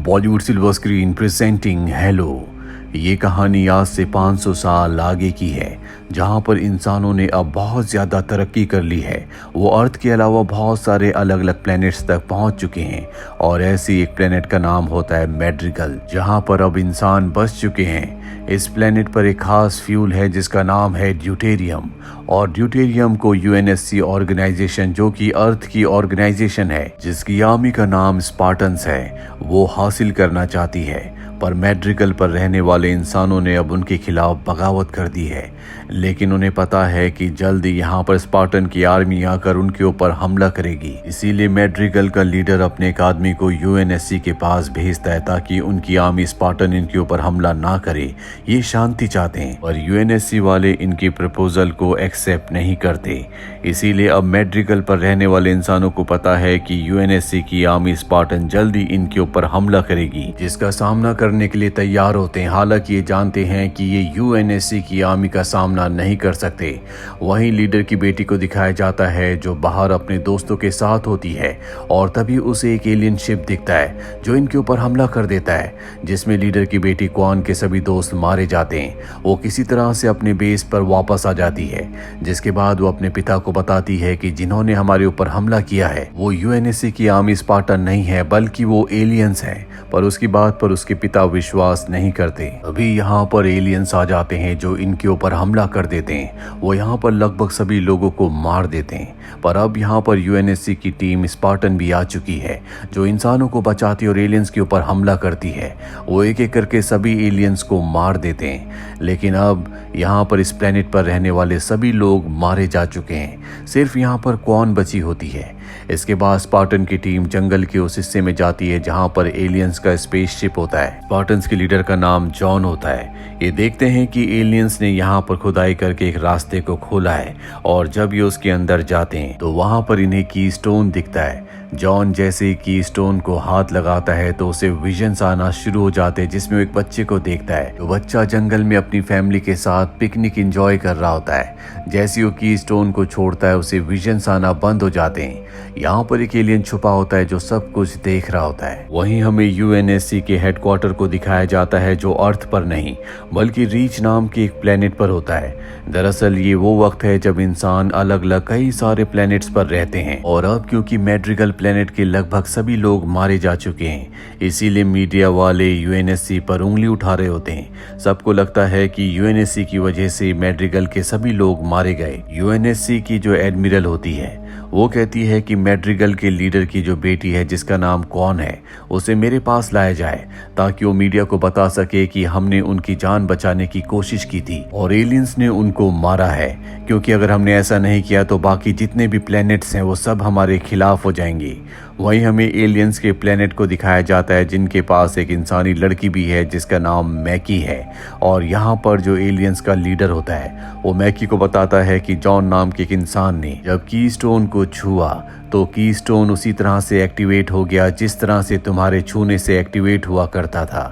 Bollywood silver screen presenting hello. ये कहानी आज से 500 साल आगे की है, जहाँ पर इंसानों ने अब बहुत ज़्यादा तरक्की कर ली है। वो अर्थ के अलावा बहुत सारे अलग अलग प्लैनेट्स तक पहुँच चुके हैं और ऐसी एक प्लैनेट का नाम होता है मैड्रिगल, जहाँ पर अब इंसान बस चुके हैं। इस प्लैनेट पर एक खास फ्यूल है जिसका नाम है ड्यूटेरियम, और ड्यूटेरियम को यूएनएससी ऑर्गेनाइजेशन, जो कि अर्थ की ऑर्गेनाइजेशन है जिसकी आर्मी का नाम स्पार्टन्स है, वो हासिल करना चाहती है। पर मैड्रिगल पर रहने वाले इंसानों ने अब उनके खिलाफ बगावत कर दी है, लेकिन उन्हें पता है कि जल्द यहाँ पर स्पार्टन की आर्मी आकर उनके ऊपर हमला करेगी। इसीलिए मैड्रिगल का लीडर अपने एक आदमी को यूएनएससी के पास भेजता है ताकि उनकी आर्मी स्पार्टन इनके ऊपर हमला ना करे। ये शांति चाहते हैं, पर यूएनएससी वाले इनके प्रपोजल को एक्सेप्ट नहीं करते। इसीलिए अब मैड्रिगल पर रहने वाले इंसानों को पता है कि यूएनएससी की आर्मी स्पार्टन जल्दी इनके ऊपर हमला करेगी, जिसका सामना करने के लिए तैयार होते हैं। हालांकि ये जानते हैं कि ये यूएनएससी की आर्मी का सामना नहीं कर सकते। वहीं लीडर की बेटी को दिखाया जाता है जो बाहर अपने दोस्तों के साथ होती है, और तभी उसे एक एलियन शिप दिखता है जो इनके ऊपर हमला कर देता है, जिसमें लीडर की बेटी क्वान के सभी दोस्त मारे जाते हैं। वो किसी तरह से अपने बेस पर वापस आ जाती है, जिसके बाद वो अपने पिता को बताती है कि जिन्होंने हमारे ऊपर हमला किया है वो यूएनएससी की आर्मी स्पार्टन नहीं है, बल्कि वो एलियंस हैं। पर उसकी बात पर उसके पिता विश्वास नहीं करते। अभी यहाँ पर एलियंस आ जाते हैं जो इनके ऊपर हमला कर देते हैं। वो यहाँ पर लगभग सभी लोगों को मार देते हैं। पर अब यहाँ पर यूएनएससी की टीम स्पार्टन भी आ चुकी है जो इंसानों को बचाती और एलियंस के ऊपर हमला करती है। वो एक एक करके सभी एलियंस को मार देते हैं, लेकिन अब यहाँ पर इस प्लेनेट पर रहने वाले सभी लोग मारे जा चुके हैं। सिर्फ यहाँ पर क्वान बची होती है। इसके बाद स्पार्टन की टीम जंगल के उस हिस्से में जाती है जहाँ पर एलियंस का स्पेसशिप होता है। स्पार्टन्स के लीडर का नाम जॉन होता है। ये देखते हैं कि एलियंस ने यहाँ पर खुदाई करके एक रास्ते को खोला है, और जब ये उसके अंदर जाते हैं तो वहाँ पर इन्हें की स्टोन दिखता है। जॉन जैसे ही की स्टोन को हाथ लगाता है तो उसे विजन्स आना शुरू हो जाते हैं, जिसमें एक बच्चे को देखता है। तो बच्चा जंगल में अपनी फैमिली के साथ पिकनिक एंजॉय कर रहा होता है। जैसे ही वो की स्टोन को छोड़ता है उसे विजन्स आना बंद हो जाते हैं। यहाँ पर एक एलियन छुपा होता है जो सब कुछ देख रहा होता है। वहीं हमें यूएनएससी के हेडक्वार्टर को दिखाया जाता है जो अर्थ पर नहीं बल्कि रीच नाम के एक प्लेनेट पर होता है। दरअसल ये वो वक्त है जब इंसान अलग अलग कई सारे प्लेनेट्स पर रहते हैं, और अब क्योंकि मैड्रिगल प्लेनेट के लगभग सभी लोग मारे जा चुके हैं, इसीलिए मीडिया वाले यूएनएससी पर उंगली उठा रहे होते हैं। सबको लगता है कि यूएनएससी की वजह से मैड्रिगल के सभी लोग मारे गए। यूएनएससी की जो एडमिरल होती है वो कहती है कि मैड्रिगल के लीडर की जो बेटी है जिसका नाम कौन है, उसे मेरे पास लाया जाए ताकि वो मीडिया को बता सके कि हमने उनकी जान बचाने की कोशिश की थी और एलियंस ने उनको मारा है। क्योंकि अगर हमने ऐसा नहीं किया तो बाकी जितने भी प्लैनेट्स हैं वो सब हमारे खिलाफ हो जाएंगे। वहीं हमें एलियंस के प्लेनेट को दिखाया जाता है जिनके पास एक इंसानी लड़की भी है जिसका नाम मैकी है, और यहाँ पर जो एलियंस का लीडर होता है वो मैकी को बताता है कि जॉन नाम के एक इंसान ने जब कीस्टोन को छुआ तो कीस्टोन उसी तरह से एक्टिवेट हो गया जिस तरह से तुम्हारे छूने से एक्टिवेट हुआ करता था।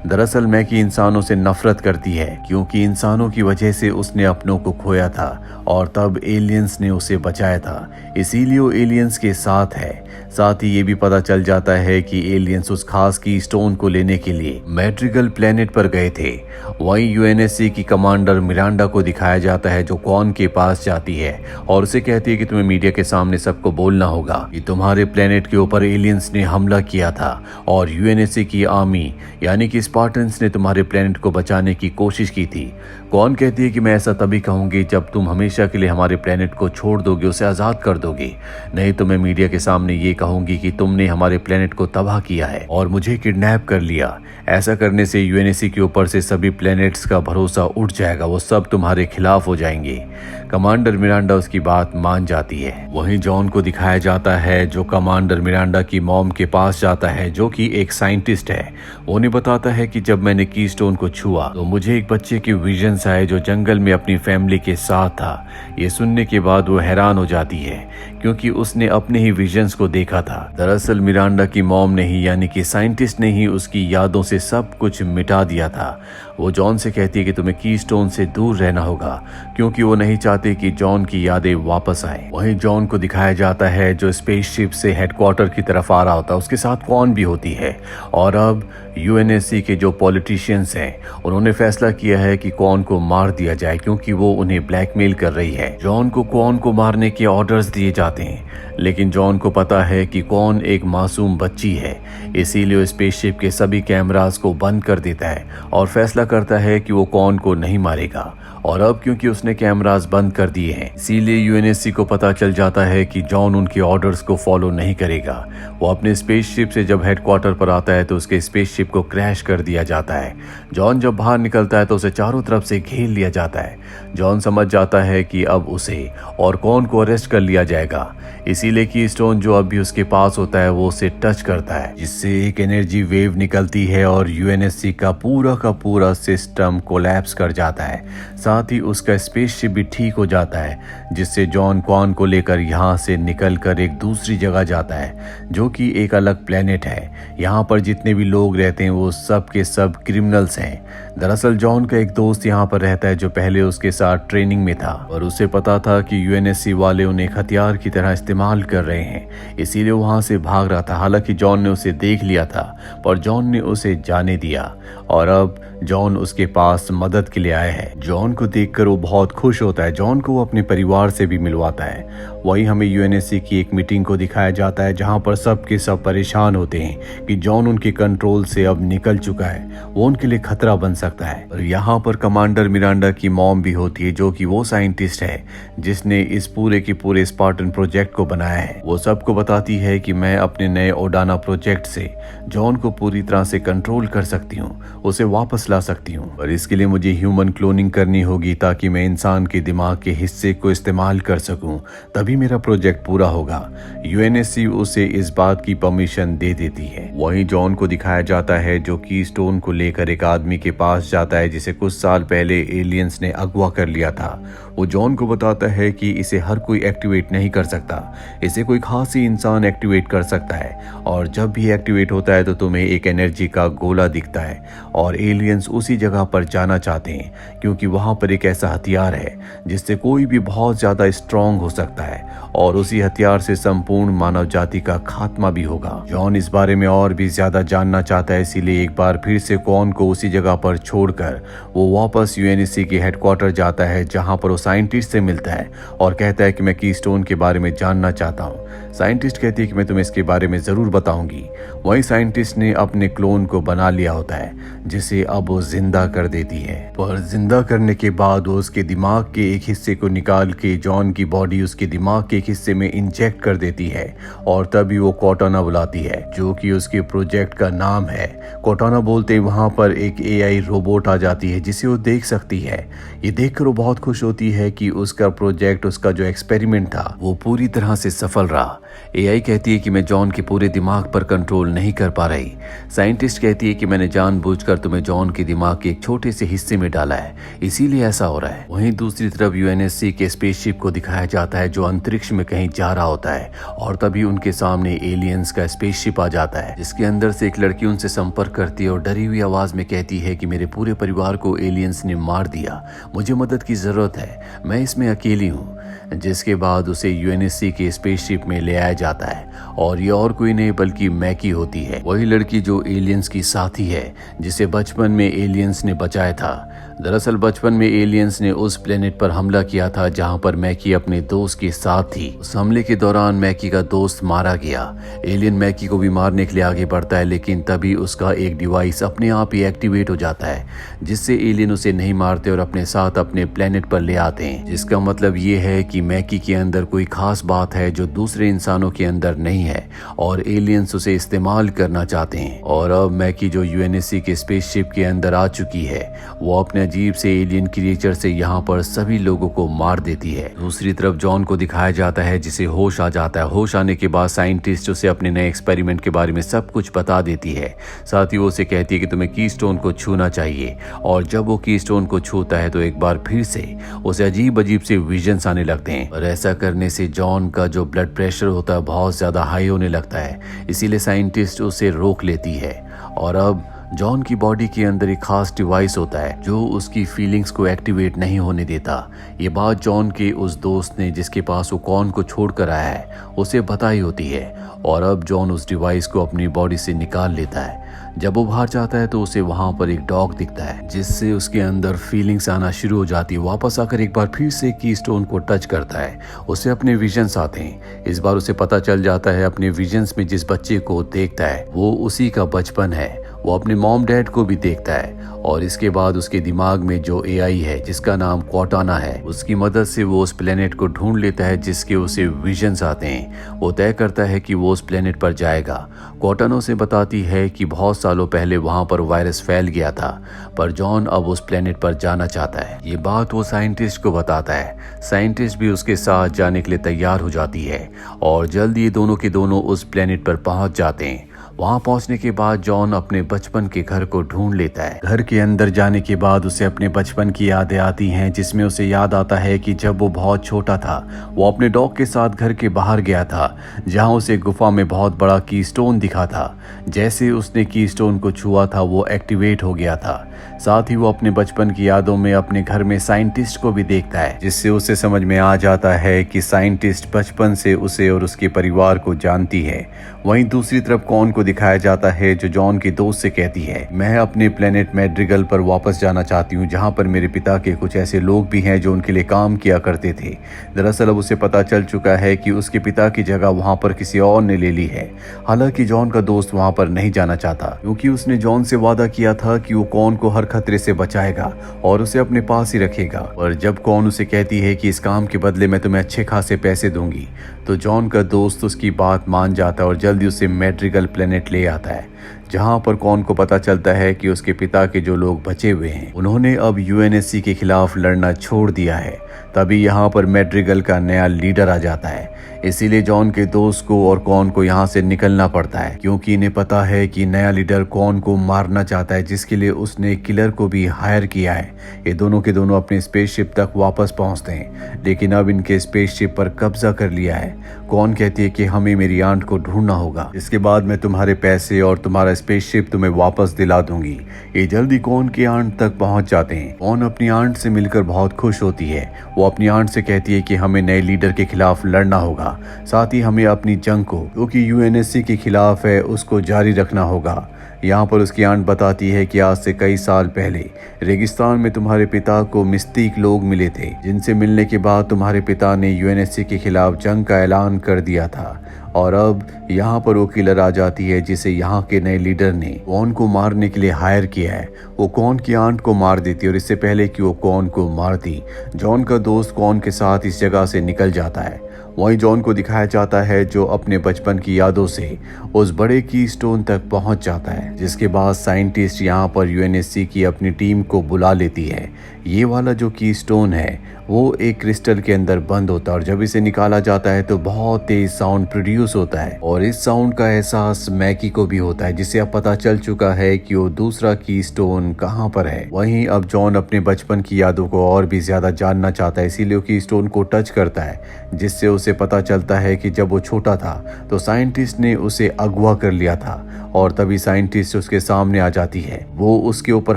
दरअसल मैकी इंसानों से नफरत करती है क्योंकि इंसानों की वजह से उसने अपनों को खोया था, और तब एलियंस ने उसे बचाया था। इसीलिए वो एलियंस के साथ है। साथ ही ये भी पता चल जाता है कि एलियंस उस खास की स्टोन को लेने के लिए मैड्रिगल प्लेनेट पर गए थे। वहीं यूएनएससी की कमांडर मिरांडा को दिखाया जाता है जो क्वान के पास जाती है और उसे कहती है कि तुम्हें मीडिया के सामने सबको बोलना होगा कि तुम्हारे प्लेनेट के ऊपर एलियंस ने हमला किया था और यूएनएससी की आर्मी यानी कि स्पार्टन्स ने तुम्हारे प्लेनेट को बचाने की कोशिश की थी। क्वान कहती है कि मैं ऐसा तभी कहूंगी जब तुम हमेशा के लिए हमारे प्लेनेट को छोड़ दोगे, उसे आजाद कर दोगे, नहीं तो मैं मीडिया के सामने ये कहूंगी कि तुमने हमारे प्लेनेट को तबाह किया है और मुझे किडनैप कर लिया। ऐसा करने से यूएनएससी के ऊपर से सभी प्लेनेट्स का भरोसा उठ जाएगा, वो सब तुम्हारे खिलाफ हो जाएंगे। कमांडर मिरांडा उसकी बात मान जाती है। वहीं जॉन को दिखाया जाता है जो कमांडर मिरांडा की मॉम के पास जाता है जो कि एक साइंटिस्ट है। वो उन्हें बताता है कि जब मैंने कीस्टोन को छुआ तो मुझे एक बच्चे के विजन्स आए जो जंगल में अपनी फैमिली के साथ था। ये सुनने के बाद वो हैरान हो जाती है क्योंकि उसने अपने ही विजन्स को देखा था। दरअसल मिरांडा की मॉम ने ही यानी कि साइंटिस्ट ने ही उसकी यादों से सब कुछ मिटा दिया था। वो जॉन से कहती है कि तुम्हें कीस्टोन से दूर रहना होगा क्योंकि वो नहीं चाहते चाहते कि जॉन की यादें वापस आए। वहीं जॉन को दिखाया जाता है जो स्पेसशिप से हेडक्वार्टर की तरफ आ रहा होता है, उसके साथ कौन भी होती है। और अब यूएनएससी के जो पॉलिटिशियंस हैं उन्होंने फैसला किया है कि कौन को मार दिया जाए, क्योंकि वो उन्हें ब्लैकमेल कर रही है। जॉन को कौन को मारने के ऑर्डर्स दिए जाते हैं, लेकिन जॉन को पता है कि कौन एक मासूम बच्ची है, इसीलिए वो स्पेसशिप के सभी कैमरास को बंद कर देता है और फैसला करता है कि वो कौन को नहीं मारेगा। और अब क्योंकि उसने कैमरास बंद कर दिए हैं, इसीलिए यूएनएससी को पता चल जाता है कि जॉन उनके ऑर्डर्स को फॉलो नहीं करेगा। वो अपने स्पेसशिप से जब हेडक्वार्टर पर आता है तो उसके स्पेसशिप को क्रैश कर दिया जाता है। जॉन जब बाहर निकलता है तो उसे चारों तरफ से घेर लिया जाता है। जॉन समझ जाता है कि अब उसे और कौन को अरेस्ट कर लिया जाएगा, इसीलिए कीस्टोन जो अब भी उसके पास होता है वो उसे टच करता है, जिससे एक एनर्जी वेव निकलती है और यूएनएससी का पूरा सिस्टम कोलैप्स कर जाता है। साथ ही उसका स्पेसशिप भी ठीक हो जाता है, जिससे जॉन क्वान को लेकर यहाँ से निकलकर एक दूसरी जगह जाता है जो कि एक अलग प्लेनेट है। यहाँ पर जितने भी लोग रहते हैं वो सब के सब क्रिमिनल्स हैं। दरअसल जॉन का एक दोस्त यहाँ पर रहता है जो पहले उसके साथ ट्रेनिंग में था और उसे पता था कि यूएनएससी वाले उन्हें एक हथियार की तरह इस्तेमाल कर रहे हैं, इसीलिए वहां से भाग रहा था। हालांकि जॉन ने उसे देख लिया था पर जॉन ने उसे जाने दिया और अब जॉन उसके पास मदद के लिए आया है। जॉन को देखकर वो बहुत खुश होता है। जॉन को वो अपने परिवार से भी मिलवाता है। वहीं हमें यूएनएससी की एक मीटिंग को दिखाया जाता है जहां पर सब के सब परेशान होते हैं कि जॉन उनके कंट्रोल से अब निकल चुका है, वो उनके लिए खतरा बन सकता है। और यहाँ पर कमांडर मिरांडा की मॉम भी होती है जो कि वो साइंटिस्ट है जिसने इस पूरे के पूरे स्पार्टन प्रोजेक्ट को बनाया है। वो सबको बताती है कि मैं अपने नए ओडाना प्रोजेक्ट से जॉन को पूरी तरह से कंट्रोल कर सकती हूँ, उसे वापस ला सकती हूँ, और इसके लिए मुझे ह्यूमन क्लोनिंग करनी होगी ताकि मैं इंसान के दिमाग के हिस्से को इस्तेमाल कर सकूं, तभी मेरा प्रोजेक्ट पूरा होगा। यूएनएससी उसे इस बात की परमिशन दे देती है। वहीं जॉन को दिखाया जाता है जो कीस्टोन को लेकर एक आदमी के पास जाता है जिसे कुछ साल पहले एलियंस ने अगवा कर लिया था। वो जॉन को बताता है कि इसे हर कोई एक्टिवेट नहीं कर सकता, इसे कोई खास ही इंसान एक्टिवेट कर सकता है, और जब भी एक्टिवेट होता है तो तुम्हें एक एनर्जी का गोला दिखता है और एलियंस उसी जगह पर जाना चाहते हैं क्योंकि वहां पर एक ऐसा हथियार है जिससे कोई भी बहुत ज्यादा स्ट्रांग हो सकता है और उसी हथियार से संपूर्ण मानव जाति का खात्मा भी होगा। जॉन इस बारे में और भी ज्यादा जानना चाहता है, इसीलिए एक बार फिर से कॉन को उसी जगह पर छोड़कर वो वापस यूएनएससी के हेडक्वार्टर जाता है जहां पर वो साइंटिस्ट से मिलता है और कहता है कि मैं कीस्टोन के बारे में जानना चाहता हूँ। साइंटिस्ट कहती है कि मैं तुम्हें इसके बारे में जरूर बताऊंगी। वही साइंटिस्ट ने अपने क्लोन को बना लिया होता है जिसे अब वो जिंदा कर देती है, पर जिंदा करने के बाद वो उसके दिमाग के एक हिस्से को निकाल के जॉन की बॉडी उसके दिमाग के एक हिस्से में इंजेक्ट कर देती है और तभी वो कोटाना बुलाती है जो कि उसके प्रोजेक्ट का नाम है। कोटाना बोलते ही वहां पर एक एआई रोबोट आ जाती है जिसे वो देख सकती है। ये देखकर वो बहुत खुश होती है कि उसका प्रोजेक्ट, उसका जो एक्सपेरिमेंट था वो पूरी तरह से सफल रहा। एआई कहती है कि मैं जॉन के पूरे दिमाग पर कंट्रोल नहीं कर पा रही। साइंटिस्ट कहती है कि मैंने जानबूझकर तुम्हें जॉन के दिमाग के एक छोटे से हिस्से में डाला है, इसीलिए ऐसा हो रहा है। वहीं दूसरी तरफ यूएनएससी के स्पेसशिप को दिखाया जाता है जो अंतरिक्ष में कहीं जा रहा होता है और तभी उनके सामने एलियंस का स्पेसशिप आ जाता है जिसके अंदर से एक लड़की उनसे संपर्क करती है और डरी हुई आवाज में कहती है कि मेरे पूरे परिवार को एलियंस ने मार दिया, मुझे मदद की जरूरत है, मैं इसमें अकेली हूँ। जिसके बाद उसे यूएनएससी के स्पेसशिप में ले आया जाता है और ये और कोई नहीं बल्कि मैकी होती है, वही लड़की जो एलियंस की साथी है जिसे बचपन में एलियंस ने बचाया था। दरअसल बचपन में एलियंस ने उस प्लेनेट पर हमला किया था जहां पर मैकी अपने दोस्त के साथ थी। उस हमले के दौरान मैकी का दोस्त मारा गया। एलियन मैकी को भी मारने के लिए आगे बढ़ता है लेकिन तभी उसका एक डिवाइस अपने आप ही एक्टिवेट हो जाता है जिससे एलियन उसे नहीं मारते और अपने साथ अपने प्लेनेट पर ले आते हैं, जिसका मतलब ये है कि मैकी के अंदर कोई खास बात है जो दूसरे इंसानों के अंदर नहीं है और एलियंस उसे इस्तेमाल करना चाहते हैं। और अब मैकी जो यूएनएससी के स्पेसशिप के अंदर आ चुकी है वो अपने अजीब से एलियन क्रिएचर से यहाँ पर सभी लोगों को मार देती है। दूसरी तरफ जॉन को दिखाया जाता है जिसे होश आ जाता है। होश आने के बाद साइंटिस्ट उसे अपने नए एक्सपेरिमेंट के बारे में सब कुछ बता देती है। साथ ही वो उसे कहती है कि तुम्हें कीस्टोन को छूना चाहिए और जब वो कीस्टोन को छूता है तो एक बार फिर से उसे अजीब अजीब से विजन्स आने लगते हैं और ऐसा करने से जॉन का जो ब्लड प्रेशर होता है बहुत ज्यादा हाई होने लगता है, इसीलिए साइंटिस्ट उसे रोक लेती है। और अब जॉन की बॉडी के अंदर एक खास डिवाइस होता है जो उसकी फीलिंग्स को एक्टिवेट नहीं होने देता। ये बात जॉन के उस दोस्त ने जिसके पास वो कॉन को छोड़ कर आया है उसे बताई होती है और अब जॉन उस डिवाइस को अपनी बॉडी से निकाल लेता है। जब वो बाहर जाता है तो उसे वहां पर एक डॉग दिखता है जिससे उसके अंदर फीलिंग्स आना शुरू हो जाती है। वापस आकर एक बार फिर से कीस्टोन को टच करता है, उसे अपने विजन्स आते हैं। इस बार उसे पता चल जाता है अपने विजन्स में जिस बच्चे को देखता है वो उसी का बचपन है। वो अपने मॉम डैड को भी देखता है और इसके बाद उसके दिमाग में जो एआई है जिसका नाम कॉर्टाना है उसकी मदद से वो उस प्लेनेट को ढूंढ लेता है जिसके उसे विजन्स आते हैं। वो तय करता है कि वो उस प्लेनेट पर जाएगा। कॉर्टाना उसे बताती है कि बहुत सालों पहले वहां पर वायरस फैल गया था पर जॉन अब उस प्लेनेट पर जाना चाहता है। ये बात वो साइंटिस्ट को बताता है। साइंटिस्ट भी उसके साथ जाने के लिए तैयार हो जाती है और जल्द ये दोनों के दोनों उस प्लेनेट पर पहुंच जाते हैं। वहां पहुंचने के बाद जॉन अपने बचपन के घर को ढूंढ लेता है। घर के अंदर जाने के बाद उसे अपने बचपन की यादें आती हैं जिसमें उसे याद आता है कि जब वो बहुत छोटा था वो अपने डॉग के साथ घर के बाहर गया था जहां उसे गुफा में बहुत बड़ा कीस्टोन दिखा था। जैसे उसने कीस्टोन को छुआ था वो एक्टिवेट हो गया था। साथ ही वो अपने बचपन की यादों में अपने घर में साइंटिस्ट को भी देखता है जिससे उसे समझ में आ जाता है कि साइंटिस्ट बचपन से उसे और उसके परिवार को जानती है। वहीं दूसरी तरफ कॉन को दिखाया जाता है जो जॉन के दोस्त से कहती है मैं अपने प्लेनेट मैड्रिगल पर वापस जाना चाहती हूँ जहाँ पर मेरे पिता के कुछ ऐसे लोग भी हैं जो उनके लिए काम किया करते थे। दरअसल अब उसे पता चल चुका है कि उसके पिता की जगह वहाँ पर किसी और ने ले ली है। हालांकि जॉन का दोस्त वहाँ पर नहीं जाना चाहता क्योंकि उसने जॉन से वादा किया था कि वो कॉन को हर खतरे से बचाएगा और उसे अपने पास ही रखेगा। और जब कॉन उसे कहती है कि इस काम के बदले मैं तुम्हें अच्छे खासे पैसे दूंगी तो जॉन का दोस्त उसकी बात मान जाता है और जल्दी उसे मैड्रिगल प्लेनेट ले आता है जहां पर कॉन को पता चलता है कि उसके पिता के जो लोग बचे हुए हैं उन्होंने अब यूएनएससी के खिलाफ लड़ना छोड़ दिया है। तभी यहाँ पर मैड्रिगल का नया लीडर आ जाता है। इसीलिए जॉन के दोस्त को और कॉन को यहाँ से निकलना पड़ता है क्योंकि इन्हें पता है कि नया लीडर कॉन को मारना चाहता है जिसके लिए उसने किलर को भी हायर किया है। ये दोनों के दोनों अपने स्पेसशिप तक वापस पहुंचते हैं लेकिन अब इनके स्पेसशिप पर कब्जा कर लिया है। कॉन कहती है कि हमें मेरी आंट को ढूंढना होगा, इसके बाद मैं तुम्हारे पैसे और तुम्हारा स्पेसशिप तुम्हें वापस दिला दूंगी। ये जल्दी कॉन की आंट तक पहुंच जाते हैं। कॉन अपनी आंट से मिलकर बहुत खुश होती है। वो अपनी आंट से कहती है कि हमें नए लीडर के खिलाफ लड़ना होगा, साथ ही हमें अपनी जंग को जो कि यूएनएससी के खिलाफ है उसको जारी रखना होगा। यहाँ पर उसकी आंट बताती है कि आज से कई साल पहले रेगिस्तान में तुम्हारे पिता को मिस्टिक लोग मिले थे जिनसे मिलने के बाद तुम्हारे पिता ने यूएनएससी के खिलाफ जंग का ऐलान कर दिया था। और अब यहाँ पर वो किलर आ जाती है जिसे यहाँ के नए लीडर ने कॉन को मारने के लिए हायर किया है। वो कॉन की आंट को मार देती है और इससे पहले कि वो कॉन को मारती जॉन का दोस्त कॉन के साथ इस जगह से निकल जाता है। वहीं जॉन को दिखाया जाता है जो अपने बचपन की यादों से उस बड़े कीस्टोन तक पहुंच जाता है जिसके बाद साइंटिस्ट यहाँ पर यूएनएससी की अपनी टीम को बुला लेती है। ये वाला जो कीस्टोन है वो एक क्रिस्टल के अंदर बंद होता है और जब इसे निकाला जाता है तो बहुत तेज साउंड प्रोड्यूस होता है और इस साउंड का एहसास मैकी को भी होता है जिससे अब पता चल चुका है कि वो दूसरा कीस्टोन कहाँ पर है। वहीं अब जॉन अपने बचपन की यादों को और भी ज्यादा जानना चाहता है इसीलिए वो कीस्टोन को टच करता है जिससे उसे पता चलता है कि जब वो छोटा था तो साइंटिस्ट ने उसे अगवा कर लिया था और तभी साइंटिस्ट उसके सामने आ जाती है। वो उसके ऊपर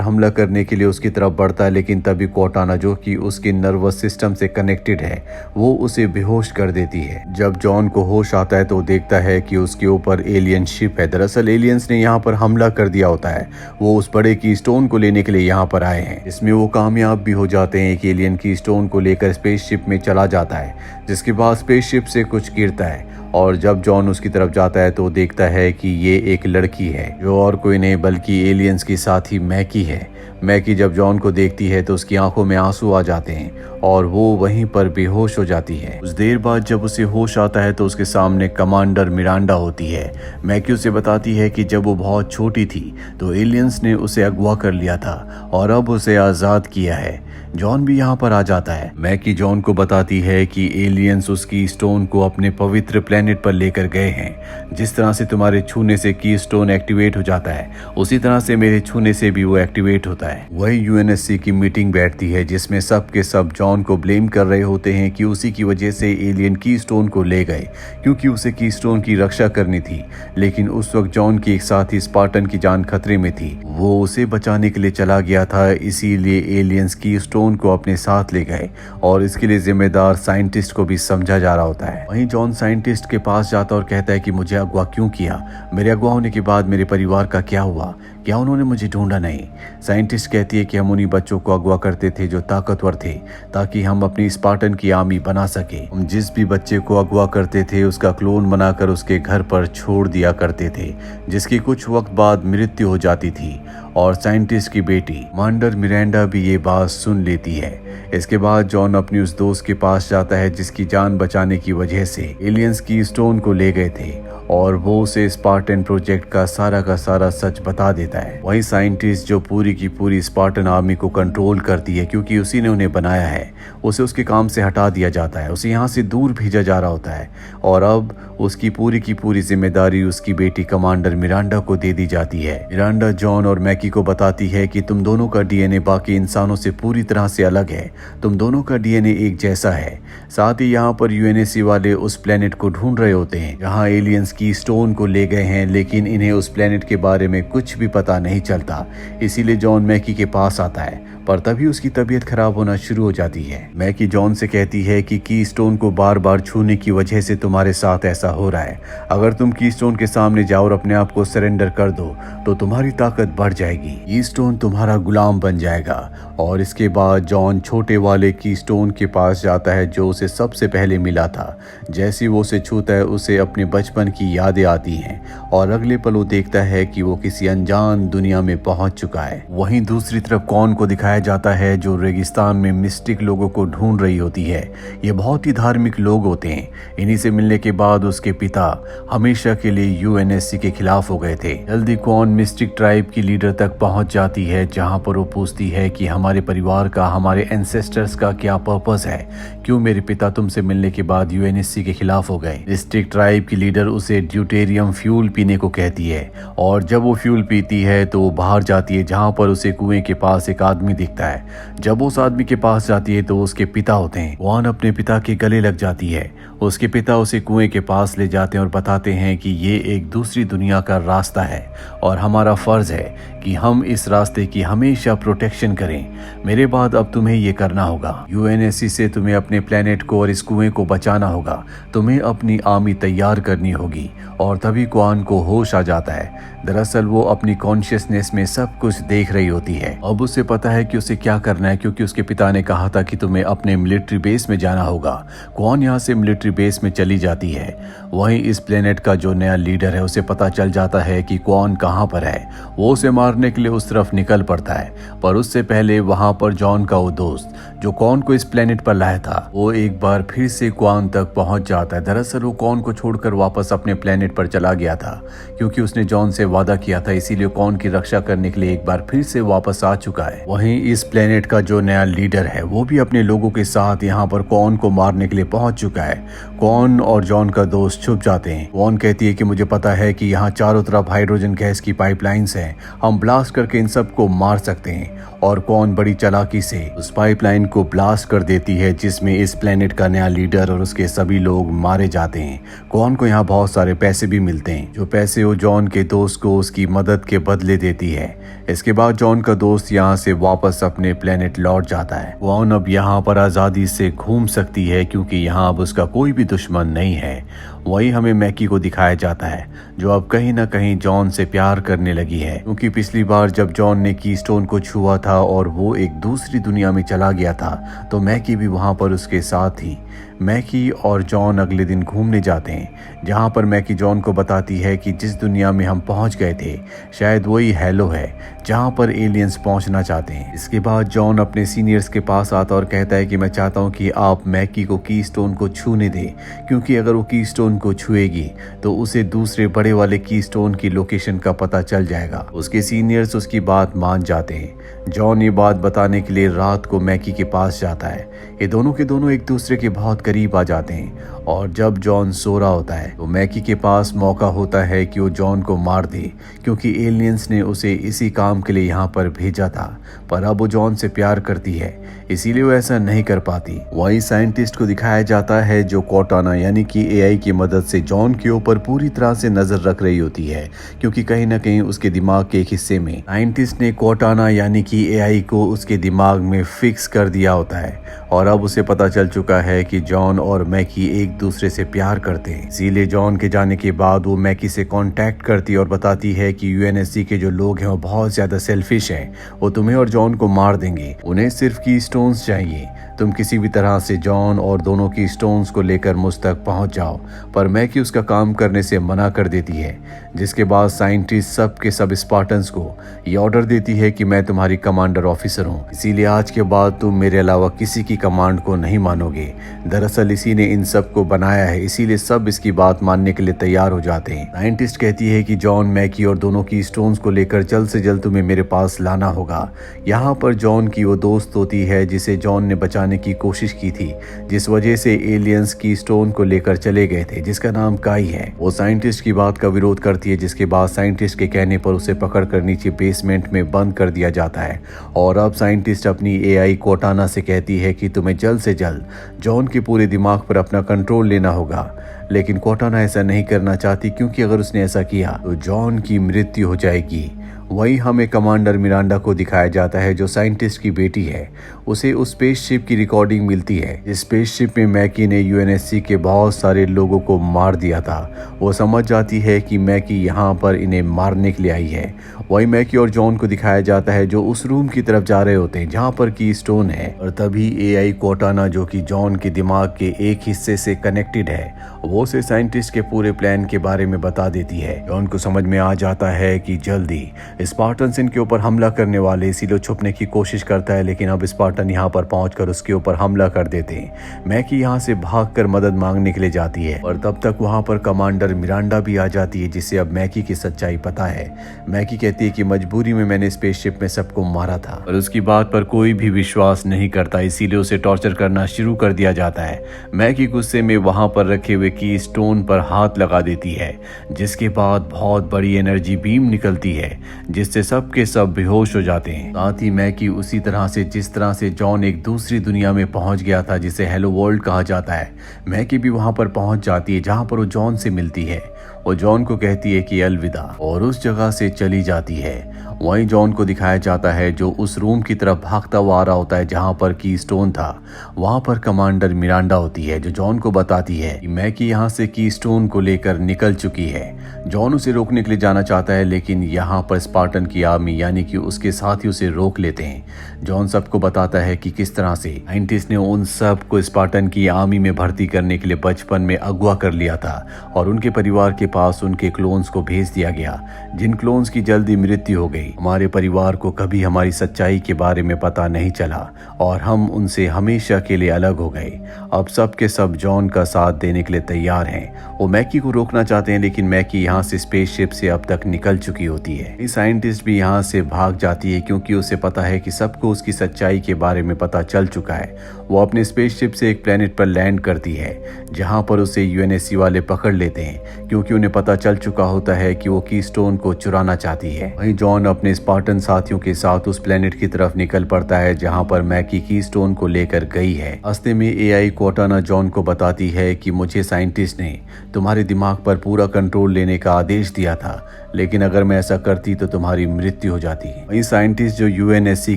हमला करने के लिए उसकी तरफ बढ़ता है लेकिन तभी कॉर्टाना जो कि उसके नर्वस सिस्टम से कनेक्टेड है वो उसे बेहोश कर देती है। जब जॉन को होश आता है तो देखता है कि उसके ऊपर एलियन शिप है। दरअसल एलियंस ने यहाँ पर हमला कर दिया होता है। वो उस बड़े कीस्टोन को लेने के लिए यहाँ पर आए हैं। इसमें वो कामयाब भी हो जाते हैं। एक एलियन कीस्टोन को लेकर स्पेसशिप में चला जाता है जिसके बाद स्पेसशिप से कुछ गिरता है और जब जॉन उसकी तरफ जाता है तो देखता है कि ये एक लड़की है जो और कोई नहीं बल्कि एलियंस की साथी मैकी है। मैकी जब जॉन को देखती है तो उसकी आंखों में आंसू आ जाते हैं और वो वहीं पर बेहोश हो जाती है। कुछ देर बाद जब उसे होश आता है तो उसके सामने कमांडर मिरांडा होती है। मैकी उसे बताती है कि जब वो बहुत छोटी थी तो एलियंस ने उसे अगवा कर लिया था और अब उसे आजाद किया है। जॉन भी यहाँ पर आ जाता है। मैकी जॉन को बताती है कि एलियंस उस कीस्टोन को अपने पवित्र प्लेनेट पर लेकर गए हैं। जिस तरह से तुम्हारे छूने से कीस्टोन एक्टिवेट हो जाता है उसी तरह से मेरे छूने से भी वो एक्टिवेट होता है। वही यूएनएससी की मीटिंग बैठती है जिसमें सब के सब जॉन जॉन को ब्लेम कर रहे होते हैं कि उसी की वजह से एलियन कीस्टोन को ले गए, क्योंकि उसे कीस्टोन की रक्षा करनी थी। लेकिन उस वक्त जॉन की एक साथी स्पार्टन की जान खतरे में थी, वो उसे बचाने के लिए चला गया था, इसीलिए एलियंस कीस्टोन को अपने साथ ले गए और इसके लिए जिम्मेदार साइंटिस्ट को भी समझा जा रहा होता है। वहीं जॉन साइंटिस्ट के पास जाता और कहता है कि मुझे अगवा क्यों किया, मेरे अगवा होने के बाद मेरे परिवार का क्या हुआ, क्या उन्होंने मुझे ढूंढा नहीं। साइंटिस्ट कहती है कि हम उन्हीं बच्चों को अगवा करते थे जो ताकतवर थे, ताकि हम अपनी स्पार्टन की आर्मी बना सके। हम जिस भी बच्चे को अगवा करते थे उसका क्लोन बनाकर उसके घर पर छोड़ दिया करते थे, जिसकी कुछ वक्त बाद मृत्यु हो जाती थी। और साइंटिस्ट की बेटी मांडर मिरांडा भी ये बात सुन लेती है। इसके बाद जॉन अपनी उस दोस्त के पास जाता है जिसकी जान बचाने की वजह से एलियंस कीस्टोन को ले गए थे, और वो उसे स्पार्टन प्रोजेक्ट का सारा सच बता देता है। वही साइंटिस्ट जो पूरी की पूरी स्पार्टन आर्मी को कंट्रोल करती है, क्योंकि उसी ने उन्हें बनाया है, उसे उसके काम से हटा दिया जाता है, उसे यहाँ से दूर भेजा जा रहा होता है और अब उसकी पूरी की पूरी जिम्मेदारी उसकी बेटी कमांडर मिरांडा को दे दी जाती है। मिरांडा जॉन और मैकी को बताती है कि तुम दोनों का डीएनए बाकी इंसानों से पूरी तरह से अलग है, तुम दोनों का डीएनए एक जैसा है। साथ ही यहाँ पर यूएनएससी वाले उस प्लेनेट को ढूंढ रहे होते हैं जहाँ एलियंस कीस्टोन को ले गए हैं, लेकिन इन्हें उस प्लेनेट के बारे में कुछ भी पता नहीं चलता। इसीलिए जॉन मैकी के पास आता है, पर तभी उसकी तबीयत खराब होना शुरू हो जाती है। मैकी जॉन से कहती है कि कीस्टोन को बार बार छूने की वजह से तुम्हारे साथ ऐसा हो रहा है। अगर तुम कीस्टोन के सामने जाओ और अपने आप को सरेंडर कर दो तो तुम्हारी ताकत बढ़ जाएगी, कीस्टोन तुम्हारा गुलाम बन जाएगा। और इसके बाद जॉन छोटे वाले कीस्टोन के पास जाता है जो उसे सबसे पहले मिला था। जैसे वो उसे छूता है उसे अपने बचपन की यादें आती हैं और अगले पल वो देखता है कि वो किसी अनजान दुनिया में पहुंच चुका है। वहीं दूसरी तरफ कॉन को दिखाया जाता है जो रेगिस्तान में मिस्टिक लोगों को ढूंढ रही होती है। ये बहुत ही धार्मिक लोग होते हैं। इन्हीं से मिलने के बाद उसके पिता हमेशा के लिए यूएनएससी के खिलाफ हो गए थे। जल्दी कॉन मिस्टिक ट्राइब की लीडर तक पहुंच जाती है जहां पर वो पूछती है कि हमारे परिवार का, हमारे एंसेस्टर्स का क्या पर्पस है, क्यों मेरे पिता तुमसे मिलने के बाद यूएनएससी के खिलाफ हो गए। मिस्टिक ट्राइब की लीडर उसे ड्यूटेरियम फ्यूल पीने को कहती है और जब वो फ्यूल पीती है तो वो बाहर जाती है जहां पर उसे कुएं के पास एक आदमी दिखता है। जब उस आदमी के पास जाती है तो उसके पिता होते हैं। कॉन अपने पिता के गले लग जाती है। उसके पिता उसे कुएं के पास ले जाते हैं और बताते हैं कि ये एक दूसरी दुनिया का रास्ता है और हमारा फर्ज है कि हम इस रास्ते की हमेशा प्रोटेक्शन करें। मेरे बाद अब तुम्हें ये करना होगा। यूएनएससी से तुम्हें अपने प्लेनेट को और इस कुएं को बचाना होगा। तुम्हें अपनी आर्मी तैयार करनी होगी। और तभी कॉन को होश आ जाता है। दरअसल वो अपनी कॉन्शियसनेस में सब कुछ देख रही होती है। अब उसे पता है कि उसे क्या करना है, क्योंकि उसके पिता ने कहा था कि तुम्हें अपने मिलिट्री बेस में जाना होगा। कॉन यहाँ से मिलिट्री बेस में चली जाती है। वहीं इस प्लेनेट का जो नया लीडर है उसे पता चल जाता है कि कॉन कहाँ पर है। वो उसे मारने के लिए उस तरफ निकल पड़ता है, पर उससे पहले वहां पर जॉन का वो दोस्त जो कॉन को इस प्लेनेट पर लाया था वो एक बार फिर से कॉन तक पहुंच जाता है। दरअसल वो कॉन को छोड़कर वापस अपने प्लेनेट पर चला गया था, क्योंकि उसने जॉन से वादा किया था, इसीलिए कॉन की रक्षा करने के लिए एक बार फिर से वापस आ चुका है। वहीं इस प्लेनेट का जो नया लीडर है वो भी अपने लोगों के साथ यहाँ पर कॉन को मारने के लिए पहुंच चुका है। कॉन और जॉन का दोस्त छुप जाते हैं। कॉन कहती है कि मुझे पता है कि यहाँ चारों तरफ हाइड्रोजन गैस की पाइपलाइंस हैं, हम ब्लास्ट करके इन सबको मार सकते हैं। और कॉन बड़ी चालाकी से उस पाइपलाइन को ब्लास्ट कर देती है जिसमें इस प्लेनेट का नया लीडर और उसके सभी लोग मारे जाते हैं। कॉन को यहाँ बहुत सारे पैसे भी मिलते हैं, जो पैसे वो जॉन के दोस्त को उसकी मदद के बदले देती है। इसके बाद जॉन का दोस्त यहाँ से वापस अपने प्लेनेट लौट जाता है। कॉन अब यहाँ पर आज़ादी से घूम सकती है, क्योंकि यहाँ अब उसका कोई भी दुश्मन नहीं है। वही हमें मैकी को दिखाया जाता है जो अब कहीं ना कहीं जॉन से प्यार करने लगी है, क्योंकि पिछली बार जब जॉन ने कीस्टोन को छुआ था और वो एक दूसरी दुनिया में चला गया था तो मैकी भी वहां पर उसके साथ थी। मैकी और जॉन अगले दिन घूमने जाते हैं, जहां पर मैकी जॉन को बताती है कि जिस दुनिया में हम पहुंच गए थे शायद वही हेलो है जहां पर एलियंस पहुंचना चाहते हैं। इसके बाद जॉन अपने सीनियर्स के पास आता और कहता है कि मैं चाहता हूं कि आप मैकी को कीस्टोन को छूने दें, क्योंकि अगर वो कीस्टोन स्टोन को छुएगी तो उसे दूसरे बड़े वाले की स्टोन की लोकेशन का पता चल जाएगा। उसके सीनियर्स उसकी बात मान जाते हैं। जॉन ये बात बताने के लिए रात को मैकी के पास जाता है। ये दोनों के दोनों एक दूसरे के बहुत करीब आ जाते हैं और जब जॉन सो रहा होता है तो मैकी के पास मौका होता है कि वो जॉन को मार दे, क्योंकि एलियंस ने उसे इसी काम के लिए यहाँ पर भेजा था। पर अब वो जॉन से प्यार करती है, इसीलिए वो ऐसा नहीं कर पाती। वही साइंटिस्ट को दिखाया जाता है जो कोर्टाना यानी कि एआई की मदद से जॉन के ऊपर पूरी तरह से नजर रख रही होती है, क्योंकि कहीं ना कहीं उसके दिमाग के एक हिस्से में साइंटिस्ट ने कोर्टाना यानी कि एआई को उसके दिमाग में फिक्स कर दिया होता है और अब उसे पता चल चुका है कि जॉन और मैकी एक दूसरे से प्यार करते हैं। इसीलिए जॉन के जाने के बाद वो मैकी से कांटेक्ट करती है और बताती है कि यूएनएससी के जो लोग हैं वो बहुत ज्यादा सेल्फिश हैं, वो तुम्हें और जॉन को मार देंगे, उन्हें सिर्फ की स्टोन्स चाहिए, तुम किसी भी तरह से जॉन और दोनों की स्टोन्स को लेकर मुझ तक पहुंच जाओ। पर मैकी उसका काम करने से मना कर देती है, जिसके बाद साइंटिस्ट सब के सब स्पार्टन्स को ये ऑर्डर देती है कि मैं तुम्हारी कमांडर ऑफिसर हूँ, इसीलिए आज के बाद तुम मेरे अलावा किसी की कमांड को नहीं मानोगे। दरअसल इसी ने इन सब को बनाया है, इसीलिए सब इसकी बात मानने के लिए तैयार हो जाते हैं। साइंटिस्ट कहती है कि जॉन, मैकी और दोनों की स्टोन्स को लेकर जल्द से जल्द तुम्हें मेरे पास लाना होगा। यहाँ पर जॉन की वो दोस्त होती है जिसे जॉन ने बचाने की कोशिश की थी, जिस वजह से एलियंस की स्टोन को लेकर चले गए थे, जिसका नाम काई है। वो साइंटिस्ट की बात का विरोध करती है, जिसके बाद साइंटिस्ट के कहने पर उसे पकड़कर नीचे बेसमेंट में बंद कर दिया जाता है और अब साइंटिस्ट अपनी एआई कोर्टाना से कहती है कि तुम्हें जल्द से जल्द जॉन के पूरे दिमाग पर अपना कंट्रोल लेना होगा। लेकिन कोर्टाना ऐसा नहीं करना चाहती, क्योंकि अगर उसने ऐसा किया तो जॉन की मृत्यु हो जाएगी। वहीं हमें कमांडर मिरांडा को दिखाया जाता है जो साइंटिस्ट की बेटी है। उसे उस स्पेसशिप की रिकॉर्डिंग मिलती है। इस स्पेसशिप में मैकी ने यूएनएससी के बहुत सारे लोगों को मार दिया था। वो समझ जाती है कि मैकी यहाँ पर इन्हें मारने के लिए आई है। वहीं मैकी और जॉन को दिखाया जाता है जो उस रूम की तरफ जा रहे होते हैं जहाँ पर की स्टोन है, और तभी एआई कोर्टाना जो कि जॉन के दिमाग के एक हिस्से से कनेक्टेड है, वो उसे साइंटिस्ट के पूरे प्लान के बारे में बता देती है। जॉन को समझ में आ जाता है कि जल्दी स्पार्टन्स इनके ऊपर हमला करने वाले, इसीलिए छुपने की कोशिश करता है, लेकिन अब स्पार्टन यहाँ पर पहुंचकर उसके ऊपर हमला कर देते हैं। मैकी यहाँ से भागकर मदद मांगने के लिए जाती है और तब तक वहाँ पर कमांडर मिरांडा भी आ जाती है, जिसे अब मैकी की सच्चाई पता है। मैकी कहती है कि मजबूरी में मैंने स्पेसशिप में सबको मारा था, पर उसकी बात पर कोई भी विश्वास नहीं करता, इसीलिए उसे टॉर्चर करना शुरू कर दिया जाता है। मैकी गुस्से में वहाँ पर रखे हुए की स्टोन पर हाथ लगा देती है, जिसके बाद बहुत बड़ी एनर्जी बीम निकलती है, जिससे सब के सब बेहोश हो जाते हैं। साथ ही मैकी उसी तरह से जिस तरह से जॉन एक दूसरी दुनिया में पहुंच गया था, जिसे हेलो वर्ल्ड कहा जाता है, मैकी भी वहां पर पहुंच जाती है जहां पर वो जॉन से मिलती है। वो जॉन को कहती है कि अलविदा और उस जगह से चली जाती है। वहीं जॉन को दिखाया जाता है जो उस रूम की तरफ भागता हुआ आ रहा होता है जहां पर की स्टोन था। वहां पर कमांडर मिरांडा होती है जो जॉन को बताती है कि मैकी यहाँ से की स्टोन को लेकर निकल चुकी है। जॉन उसे रोकने के लिए जाना चाहता है, लेकिन यहाँ पर स्पार्टन की आर्मी यानी कि उसके साथी उसे रोक लेते हैं। जॉन सबको बताता है कि किस तरह से साइंटिस्ट ने उन सब को स्पार्टन की आर्मी में भर्ती करने के लिए बचपन में अगवा कर लिया था और उनके परिवार के पास उनके क्लोन्स को भेज दिया गया, जिन क्लोन्स की जल्दी मृत्यु हो गई। हमारे परिवार को कभी हमारी सच्चाई के बारे में पता नहीं चला और हम उनसे हमेशा के लिए अलग हो गए। अब सब के सब जॉन का साथ देने के लिए तैयार हैं। वो मैकी को रोकना चाहते हैं, लेकिन मैकी यहाँ से स्पेसशिप से अब तक निकल चुकी होती है। साइंटिस्ट भी यहाँ से भाग जाती है क्योंकि उसे पता है कि सबको उसकी सच्चाई के बारे में पता चल चुका है। वो अपने स्पेसशिप से एक प्लेनेट पर लैंड करती है जहाँ पर उसे यूएनएससी वाले पकड़ लेते हैं, क्योंकि उन्हें पता चल चुका होता है कि वो की स्टोन को चुराना चाहती है। वहीं जॉन अपने स्पार्टन साथियों के साथ उस प्लेनेट की तरफ निकल पड़ता है जहाँ पर मैकी की स्टोन को लेकर गई है। रास्ते में एआई कोर्टाना जॉन को बताती है कि मुझे साइंटिस्ट ने तुम्हारे दिमाग पर पूरा कंट्रोल लेने का आदेश दिया था, लेकिन अगर मैं ऐसा करती तो तुम्हारी मृत्यु हो जाती। वहीं साइंटिस्ट जो यूएनएससी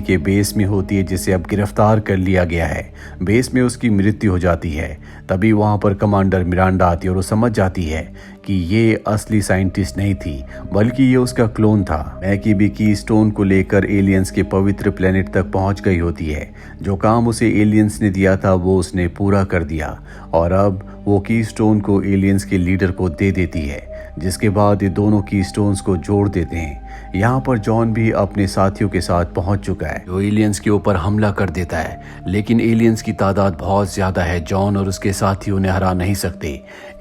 के बेस में होती है, जिसे अब गिरफ्तार कर लिया गया है, बेस में उसकी मृत्यु हो जाती है। तभी वहां पर कमांडर मिरांडा आती है और वो समझ जाती है कि ये असली साइंटिस्ट नहीं थी, बल्कि ये उसका क्लोन था। मैकी भी की स्टोन को लेकर एलियंस के पवित्र प्लेनेट तक पहुंच गई होती है। जो काम उसे एलियंस ने दिया था वो उसने पूरा कर दिया और अब वो की स्टोन को एलियंस के लीडर को दे देती है, जिसके बाद ये दोनों की स्टोन्स को जोड़ देते हैं। यहाँ पर जॉन भी अपने साथियों के साथ पहुंच चुका है, जो एलियंस के ऊपर हमला कर देता है। लेकिन एलियंस की तादाद बहुत ज्यादा है, जॉन और उसके साथियों ने हरा नहीं सकते।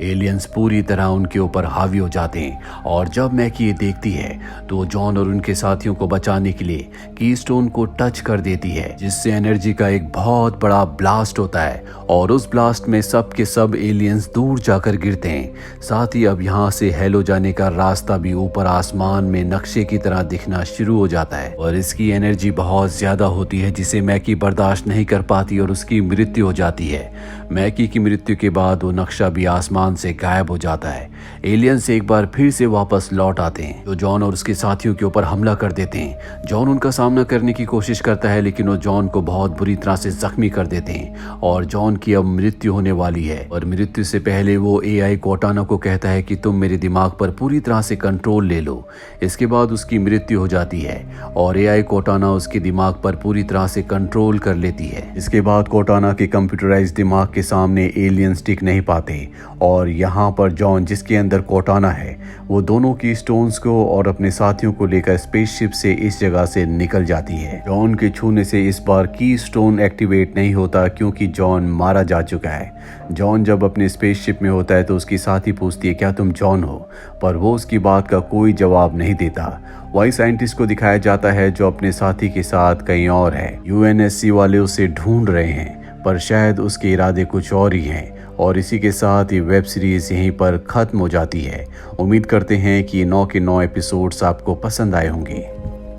एलियंस पूरी तरह उनके ऊपर हावी हो जाते हैं और जब मैकी ये देखती है तो जॉन और उनके साथियों को बचाने के लिए कीस्टोन को टच कर देती है, जिससे एनर्जी का एक बहुत बड़ा ब्लास्ट होता है और उस ब्लास्ट में सब के सब एलियंस दूर जाकर गिरते हैं। साथ ही अब यहाँ से हेलो जाने का रास्ता भी ऊपर आसमान में नक्शे की तरह दिखना शुरू हो जाता है और इसकी एनर्जी बहुत ज्यादा होती है, जिसे मैकी बर्दाश्त नहीं कर पाती और उसकी मृत्यु हो जाती है। मैकी की मृत्यु के बाद वो नक्शा भी आसमान से गायब हो जाता है। एलियंस एक बार फिर से वापस लौट आते हैं, जो जॉन और उसके साथियों के ऊपर हमला कर देते हैं। जॉन उनका सामना करने की कोशिश करता है, लेकिन वो जॉन को बहुत बुरी तरह से जख्मी कर देते हैं और जॉन की अब मृत्यु होने वाली है। और मृत्यु से पहले वो एआई कोर्टाना को कहता है कि तुम मेरे दिमाग पर पूरी तरह से कंट्रोल ले लो। इसके बाद उसकी मृत्यु हो जाती है और एआई कोर्टाना उसके दिमाग पर पूरी तरह से कंट्रोल कर लेती है। इसके बाद कोर्टाना के कंप्यूटराइज्ड दिमाग के सामने एलियंस टिक नहीं पाते और यहाँ पर जॉन, जिसके अंदर कोर्टाना है, वो दोनों की स्टोन्स को और अपने साथियों को लेकर स्पेसशिप से इस जगह से निकल जाती है। जॉन के छूने से इस बार की स्टोन एक्टिवेट नहीं होता, क्योंकि जॉन मारा जा चुका है। जॉन जब अपने स्पेसशिप में होता है तो उसकी साथी पूछती है क्या तुम जॉन हो, पर वो उसकी बात का कोई जवाब नहीं देता। वही साइंटिस्ट को दिखाया जाता है जो अपने साथी के साथ कहीं और है। यूएनएससी वाले उसे ढूंढ रहे हैं, पर शायद उसके इरादे कुछ और ही हैं। और इसी के साथ ये वेब सीरीज यहीं पर खत्म हो जाती है। उम्मीद करते हैं कि ये 9 के 9 एपिसोड्स आपको पसंद आए होंगे।